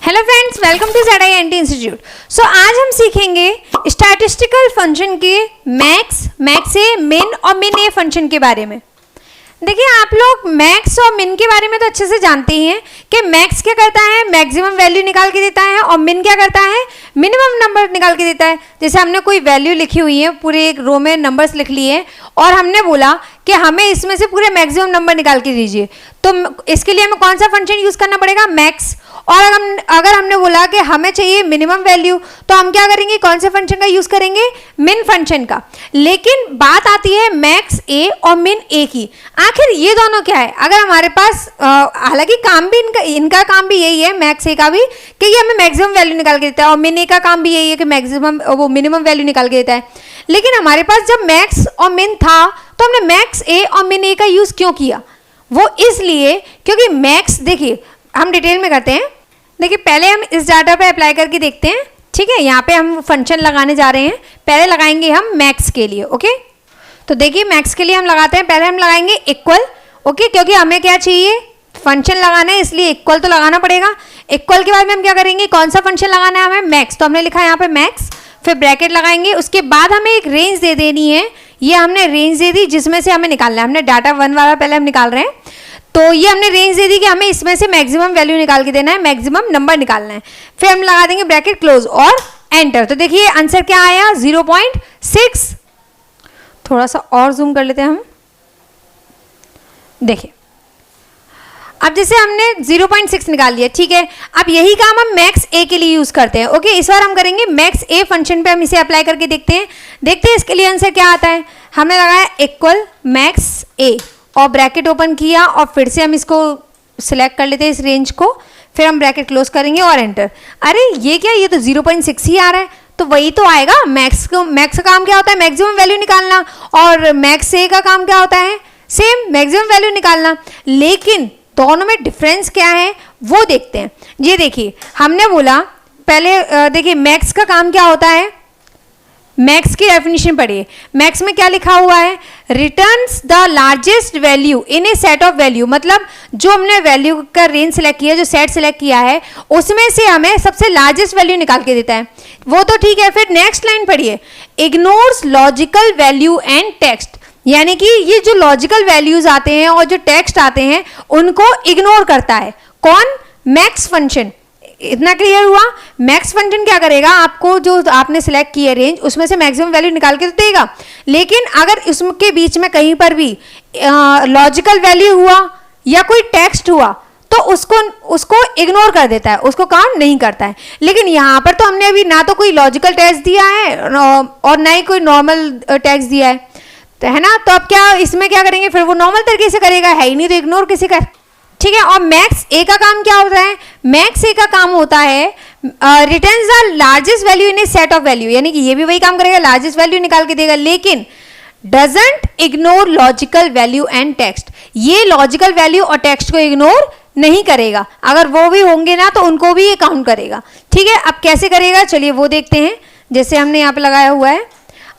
Hello friends, welcome to ZINT institute. So आज हम सीखेंगे स्टैटिस्टिकल फंक्शन के मैक्स ए, मिन और मिन ए फंक्शन के बारे में। देखिए, आप लोग मैक्स और मिन के बारे में तो अच्छे से जानते ही हैं कि मैक्स क्या करता है, मैक्सिमम वैल्यू निकाल के देता है, और मिन क्या करता है, मिनिमम नंबर निकाल के देता है। जैसे हमने कोई वैल्यू लिखी हुई है, पूरे एक रो में नंबर्स लिख लिए और हमने बोला कि हमें इसमें से पूरे मैक्सिमम नंबर निकाल के दीजिए, तो इसके लिए हमें कौन सा फंक्शन यूज करना पड़ेगा, मैक्स। और अगर हमने बोला कि हमें चाहिए मिनिमम वैल्यू, तो हम क्या करेंगे, कौन से फंक्शन का यूज करेंगे, मिन फंक्शन का। लेकिन बात आती है मैक्स ए और मिन ए की। आखिर ये दोनों क्या है? अगर हमारे पास हालांकि काम भी इनका काम भी यही है, मैक्स ए का भी, कि ये हमें मैक्सिमम वैल्यू निकाल के देता है, और मिन ए का काम भी यही है कि मैक्सिमम वो मिनिमम वैल्यू निकाल के देता है। लेकिन हमारे पास जब मैक्स और मिन था तो हमने मैक्स ए और मिन ए का यूज क्यों किया? वो इसलिए क्योंकि मैक्स, देखिए हम डिटेल में करते हैं। देखिए, पहले हम इस डाटा पे अप्लाई करके देखते हैं। ठीक है, यहाँ पे हम फंक्शन लगाने जा रहे हैं। पहले लगाएंगे हम मैक्स के लिए। ओके, तो देखिए मैक्स के लिए हम लगाते हैं, पहले हम लगाएंगे इक्वल। ओके, क्योंकि हमें क्या चाहिए, फंक्शन लगाना है, इसलिए इक्वल तो लगाना पड़ेगा। इक्वल के बाद में हम क्या करेंगे, कौन सा फंक्शन लगाना है हमें, मैक्स, तो हमने लिखा है यहाँ पे मैक्स, फिर ब्रैकेट लगाएंगे। उसके बाद हमें एक रेंज दे देनी है, ये हमने रेंज दे दी जिसमें से हमें निकालना है। हमने डाटा 1 वाला पहले हम निकाल रहे हैं, तो ये हमने रेंज दे दी कि हमें इसमें से मैक्सिमम वैल्यू निकाल के देना है, मैक्सिमम नंबर निकालना है। फिर हम लगा देंगे ब्रैकेट क्लोज और एंटर। तो देखिए आंसर क्या आया, 0.6। थोड़ा सा और जूम कर लेते हैं हम। देखिए, अब जैसे हमने 0.6 निकाल लिया, ठीक है। अब यही काम हम मैक्स ए के लिए यूज करते हैं। ओके, इस बार हम करेंगे मैक्स ए फंक्शन पे, हम इसे अप्लाई करके देखते हैं इसके लिए आंसर क्या आता है। हमने लगाया इक्वल मैक्स ए और ब्रैकेट ओपन किया, और फिर से हम इसको सिलेक्ट कर लेते हैं, इस रेंज को। फिर हम ब्रैकेट क्लोज करेंगे और एंटर। अरे ये क्या, ये तो 0.6 ही आ रहा है, तो वही तो आएगा। मैक्स का काम क्या होता है, मैक्सिमम वैल्यू निकालना, और मैक्स ए का काम क्या होता है, सेम मैक्सिमम वैल्यू निकालना। लेकिन दोनों में डिफरेंस क्या है वो देखते हैं। ये देखिए, हमने बोला पहले, देखिए मैक्स का काम क्या होता है, मैक्स की डेफिनेशन पढ़िए। मैक्स में क्या लिखा हुआ है, returns the largest value in A set of value. मतलब जो हमने वैल्यू का रेंज सेलेक्ट किया, जो सेट सेलेक्ट किया है, उसमें से हमें सबसे लार्जेस्ट वैल्यू निकाल के देता है। वो तो ठीक है, फिर नेक्स्ट लाइन पढ़िए, ignores logical value and text. यानी कि ये जो लॉजिकल वैल्यूज आते हैं और जो टेक्स्ट आते हैं उनको इग्नोर करता है। कौन, मैक्स फंक्शन। इतना क्लियर हुआ। मैक्स फंक्शन क्या करेगा, आपको जो आपने सिलेक्ट किया रेंज, उसमें से मैक्सिमम वैल्यू निकाल के तो देगा। लेकिन अगर इसके बीच में कहीं पर भी लॉजिकल वैल्यू हुआ या कोई टेक्स्ट हुआ तो उसको इग्नोर कर देता है, उसको काउंट नहीं करता है। लेकिन यहाँ पर तो हमने अभी ना तो कोई लॉजिकल टेक्स्ट दिया है और ना ही कोई नॉर्मल टेक्स्ट दिया है, तो है ना। तो अब क्या इसमें क्या करेंगे, फिर वो नॉर्मल तरीके से करेगा, है ही नहीं तो इग्नोर किसी का। ठीक है, और मैक्स ए का काम क्या होता है, मैक्स ए का काम होता है returns the largest value in A set of value. यानी कि ये भी वही काम करेगा, लार्जेस्ट वैल्यू निकाल के देगा, लेकिन doesn't ignore logical value and text. ये लॉजिकल वैल्यू और टेक्स्ट को इग्नोर नहीं करेगा, अगर वो भी होंगे ना तो उनको भी ये काउंट करेगा। ठीक है, अब कैसे करेगा, चलिए वो देखते हैं। जैसे हमने यहाँ पे लगाया हुआ है,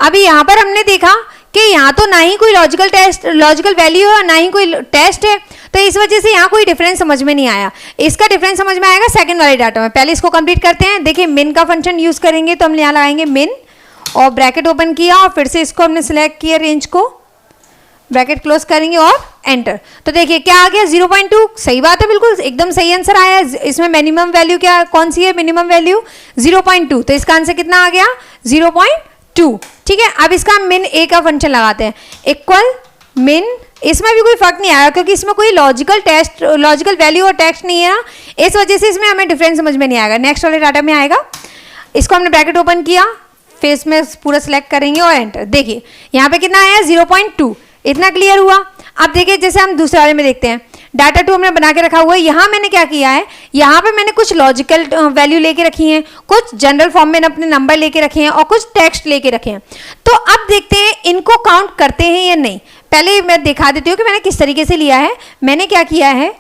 अभी यहाँ पर हमने देखा कि यहाँ तो ना ही कोई लॉजिकल वैल्यू है और ना ही कोई टेस्ट है, तो इस वजह से यहाँ कोई डिफरेंस समझ में नहीं आया। इसका डिफरेंस समझ में आएगा सेकंड वाले डाटा में। पहले इसको कंप्लीट करते हैं। देखिए, मिन का फंक्शन यूज करेंगे, तो हम यहाँ लगाएंगे मिन और ब्रैकेट ओपन किया, और फिर से इसको हमने सिलेक्ट किया रेंज को, ब्रैकेट क्लोज करेंगे और एंटर। तो देखिए क्या आ गया, 0.2। सही बात है, बिल्कुल एकदम सही आंसर आया। इसमें मिनिमम वैल्यू क्या, कौन सी है मिनिमम वैल्यू, 0.2। तो इसका आंसर कितना आ गया, 0.2। ठीक है, अब इसका मिन ए का फंक्शन लगाते हैं, इक्वल मिन। इसमें भी कोई फर्क नहीं आया क्योंकि इसमें कोई लॉजिकल वैल्यू और टेक्स्ट नहीं है ना, इस वजह से इसमें हमें डिफरेंस समझ में नहीं आएगा। नेक्स्ट वाले डाटा में आएगा। इसको हमने ब्रैकेट ओपन किया, फिर इसमें पूरा सिलेक्ट करेंगे और एंटर। देखिए यहाँ पे कितना आया, 0.2। इतना क्लियर हुआ। अब देखिए जैसे हम दूसरे वाले में देखते हैं, डाटा 2 हमने बना के रखा हुआ है। यहाँ मैंने क्या किया है, यहाँ पे मैंने कुछ लॉजिकल वैल्यू लेके रखी हैं, कुछ जनरल फॉर्म में अपने नंबर लेके रखे हैं और कुछ टेक्स्ट लेके रखे हैं। तो अब देखते हैं इनको काउंट करते हैं या नहीं। पहले मैं दिखा देती हूँ कि मैंने किस तरीके से लिया है। मैंने क्या किया है,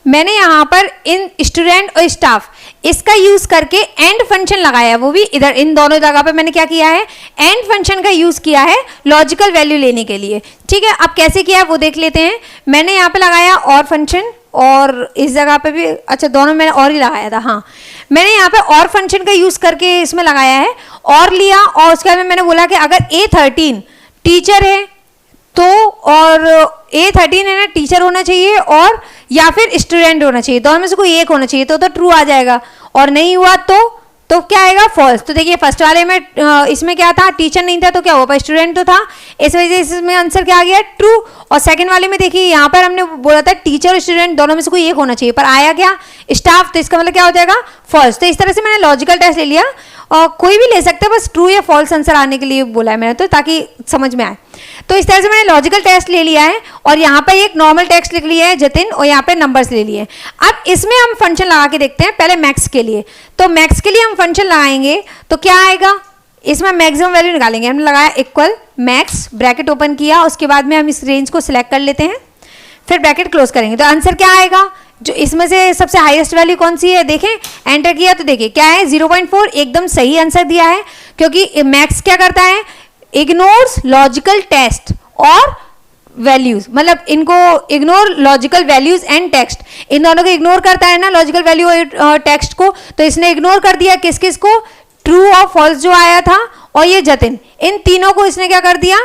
मैंने यहाँ पर इन स्टूडेंट और स्टाफ इसका यूज करके एंड फंक्शन लगाया, वो भी इधर इन दोनों जगह पे मैंने क्या किया है, एंड फंक्शन का यूज किया है लॉजिकल वैल्यू लेने के लिए। ठीक है, अब कैसे किया है वो देख लेते हैं। मैंने यहाँ पे लगाया और फंक्शन, और इस जगह पे भी, अच्छा दोनों मैंने और ही लगाया था, हाँ मैंने यहाँ पे और फंक्शन का यूज़ करके इसमें लगाया है, और लिया और उसके बाद मैंने बोला कि अगर A13 टीचर है तो, और A13 है ना टीचर होना चाहिए और या फिर स्टूडेंट होना चाहिए, दोनों में से कोई एक होना चाहिए तो ट्रू आ जाएगा, और नहीं हुआ तो क्या आएगा फॉल्स। तो देखिए फर्स्ट वाले में इसमें क्या था, टीचर नहीं था तो क्या हुआ, स्टूडेंट तो था, इस वजह से इसमें आंसर क्या आ गया, ट्रू। और सेकंड वाले में देखिए यहाँ पर हमने बोला था टीचर और स्टूडेंट दोनों में से कोई एक होना चाहिए, पर आया क्या, स्टाफ, तो इसका मतलब क्या हो जाएगा, फॉल्स। तो इस तरह से मैंने लॉजिकल टेस्ट ले लिया, और कोई भी ले सकते हैं, बस ट्रू या फॉल्स आंसर आने के लिए बोला है मैंने, तो ताकि समझ में आए। तो इस तरह से मैंने लॉजिकल टेस्ट ले लिया है, और यहाँ पर एक नॉर्मल टेक्स्ट लिख लिया है जतिन, और यहाँ पे नंबर्स ले लिए। अब इसमें हम फंक्शन लगा के देखते हैं, पहले मैक्स के लिए। तो मैक्स के लिए हम फंक्शन लगाएंगे तो क्या आएगा, इसमें मैक्सिमम वैल्यू निकालेंगे। हमने लगाया इक्वल मैक्स, ब्रैकेट ओपन किया, उसके बाद में हम इस रेंज को सिलेक्ट कर लेते हैं, फिर ब्रैकेट क्लोज करेंगे। तो आंसर क्या आएगा, जो इसमें से सबसे हाईएस्ट वैल्यू कौन सी है, देखें एंटर किया तो देखिए क्या है 0.4, एकदम सही आंसर दिया है, क्योंकि मैक्स क्या करता है, इग्नोर्स लॉजिकल टेस्ट और वैल्यूज, मतलब इनको ignore logical values and text, इन दोनों को इग्नोर करता है ना, लॉजिकल वैल्यू और टेक्स्ट को। तो इसने इग्नोर कर दिया किस किस को, ट्रू और फॉल्स जो आया था, और ये जतिन, इन तीनों को इसने क्या कर दिया,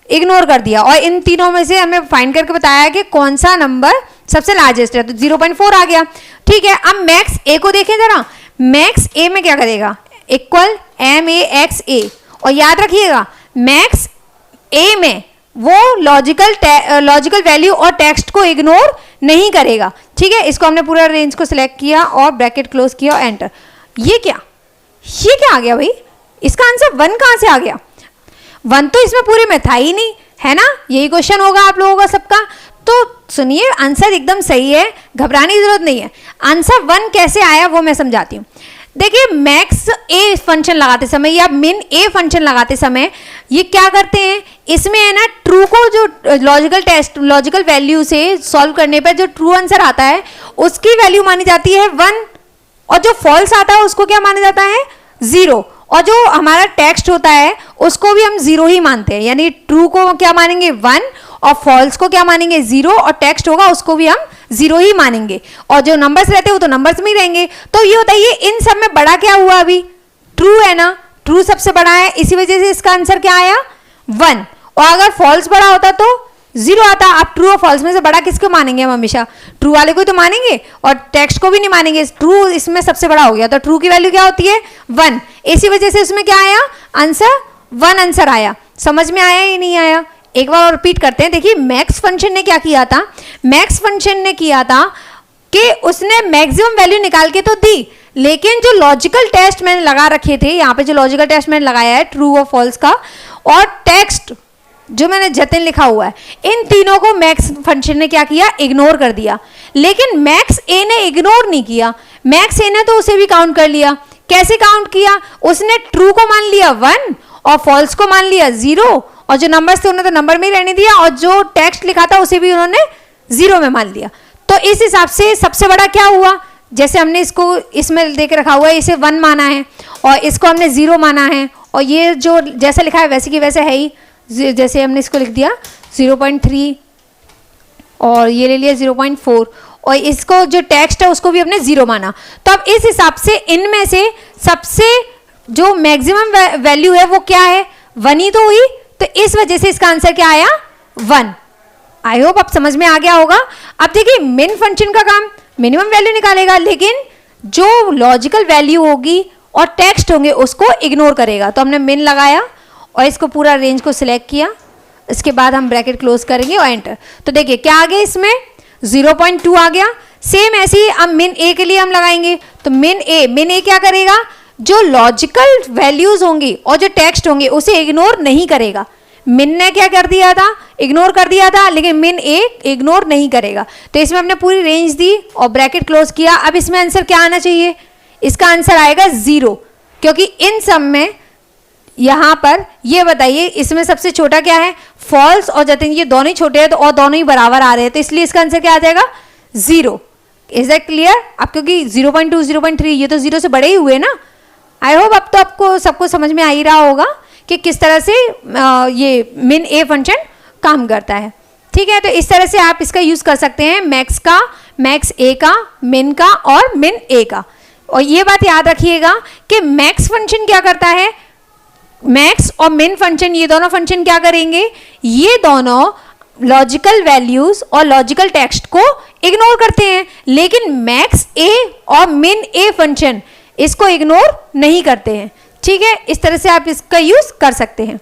इग्नोर कर दिया। और इन तीनों में से हमें फाइंड करके बताया कि कौन सा नंबर सबसे लार्जेस्ट है, तो 0.4 आ गया। ठीक है, अब मैक्स ए को देखें जरा, मैक्स ए में क्या करेगा, इक्वल MAX A, और याद रखिएगा मैक्स ए में वो लॉजिकल वैल्यू और टेक्स्ट को इग्नोर नहीं करेगा। ठीक है, इसको हमने पूरा रेंज को सिलेक्ट किया और ब्रैकेट क्लोज किया और एंटर। ये क्या आ गया भाई, इसका आंसर 1 कहाँ से आ गया, 1 तो इसमें पूरे में था ही नहीं, है ना, यही क्वेश्चन होगा आप लोगों का सबका। तो सुनिए आंसर एकदम सही है, घबराने की जरूरत नहीं है। आंसर 1 कैसे आया वो मैं समझाती हूँ। देखिए मैक्स ए फंक्शन लगाते समय या मिन ए फंक्शन लगाते समय ये क्या करते हैं, इसमें है ना ट्रू को जो लॉजिकल वैल्यू से सॉल्व करने पर जो ट्रू आंसर आता है उसकी वैल्यू मानी जाती है 1, और जो फॉल्स आता है उसको क्या माना जाता है 0, और जो हमारा टेक्स्ट होता है उसको भी हम 0 ही मानते हैं, यानी ट्रू को क्या मानेंगे 1 और फॉल्स को क्या मानेंगे 0, और टेक्स्ट होगा उसको भी हम 0 ही मानेंगे, और जो नंबर्स रहते हैं वो तो नंबर्स में ही रहेंगे। तो ये बताइए इन सब में बड़ा क्या हुआ, अभी ट्रू है ना, ट्रू सबसे बड़ा है, इसी वजह से इसका आंसर क्या आया 1, और अगर फॉल्स बड़ा होता तो 0 आता। आप ट्रू और फॉल्स में से बड़ा किसको मानेंगे, हम हमेशा ट्रू वाले को तो मानेंगे और टेक्स्ट को भी नहीं मानेंगे, ट्रू इसमें सबसे बड़ा हो गया, तो ट्रू की वैल्यू क्या होती है 1, इसी वजह से उसमें क्या आया आंसर 1 आंसर आया। समझ में आया या नहीं आया, एक बार और रिपीट करते हैं। देखिए मैक्स फंक्शन ने क्या किया था, मैक्स फंक्शन ने किया था कि उसने मैक्सिमम वैल्यू निकाल के तो दी, लेकिन जो लॉजिकल टेस्ट मैंने लगा रखे थे, यहाँ पे जो लॉजिकल टेस्ट मैंने लगाया है ट्रू और फॉल्स का, और टेक्स्ट जो मैंने जतिन लिखा हुआ है, इन तीनों को मैक्स फंक्शन ने क्या किया, इग्नोर कर दिया। लेकिन मैक्स ए ने इग्नोर नहीं किया, मैक्स ए ने तो उसे भी काउंट कर लिया। कैसे काउंट किया, उसने ट्रू को मान लिया 1 और फॉल्स को मान लिया 0, और जो नंबर्स थे उन्होंने तो नंबर में ही रहने दिया, और जो टेक्स्ट लिखा था उसे भी उन्होंने 0 में मान लिया। तो इस हिसाब से सबसे बड़ा क्या हुआ, जैसे हमने इसको इसमें देख रखा हुआ है, इसे 1 माना है और इसको हमने 0 माना है, और ये जो जैसा लिखा है वैसे की वैसे है ही, जैसे हमने इसको लिख दिया 0.3 और ये ले लिया 0.4, और इसको जो टेक्स्ट है उसको भी हमने 0 माना। तो अब इस हिसाब से इनमें से सबसे जो मैक्सिमम वैल्यू है वो क्या है, 1 ही तो हुई, तो इस वजह से इसका आंसर क्या आया 1। आई होप अब समझ में आ गया होगा। अब देखिए मिन फंक्शन का काम मिनिमम वैल्यू निकालेगा, लेकिन जो लॉजिकल वैल्यू होगी और टेक्स्ट होंगे उसको इग्नोर करेगा। तो हमने मिन लगाया और इसको पूरा रेंज को सिलेक्ट किया, इसके बाद हम ब्रैकेट क्लोज करेंगे और एंटर। तो देखिए क्या आ गया, इसमें 0.2 आ गया। सेम ऐसे ही अब मिन ए के लिए हम लगाएंगे, तो मिन ए क्या करेगा, जो लॉजिकल वैल्यूज होंगी और जो टेक्स्ट होंगे उसे इग्नोर नहीं करेगा। मिन ने क्या कर दिया था, इग्नोर कर दिया था, लेकिन मिन ए इग्नोर नहीं करेगा। तो इसमें हमने पूरी रेंज दी और ब्रैकेट क्लोज किया। अब इसमें आंसर क्या आना चाहिए, इसका आंसर आएगा 0, क्योंकि इन सब में यहाँ पर ये बताइए इसमें सबसे छोटा क्या है, फॉल्स और जतिन, ये दोनों ही छोटे हैं तो और दोनों ही बराबर आ रहे हैं, तो इसलिए इसका आंसर क्या आ जाएगा 0। Is that clear. अब क्योंकि 0.2 0.3 ये तो 0 से बड़े ही हुए ना। आई होप अब तो आपको सबको समझ में आ ही रहा होगा कि किस तरह से ये मिन ए फंक्शन काम करता है। ठीक है, तो इस तरह से आप इसका यूज कर सकते हैं, मैक्स का, मैक्स ए का, मिन का और मिन ए का। और ये बात याद रखिएगा कि मैक्स फंक्शन क्या करता है, मैक्स और मिन फंक्शन, ये दोनों फंक्शन क्या करेंगे, ये दोनों लॉजिकल वैल्यूज और लॉजिकल टेक्स्ट को इग्नोर करते हैं, लेकिन मैक्स ए और मिन ए फंक्शन इसको इग्नोर नहीं करते हैं। ठीक है, इस तरह से आप इसका यूज कर सकते हैं।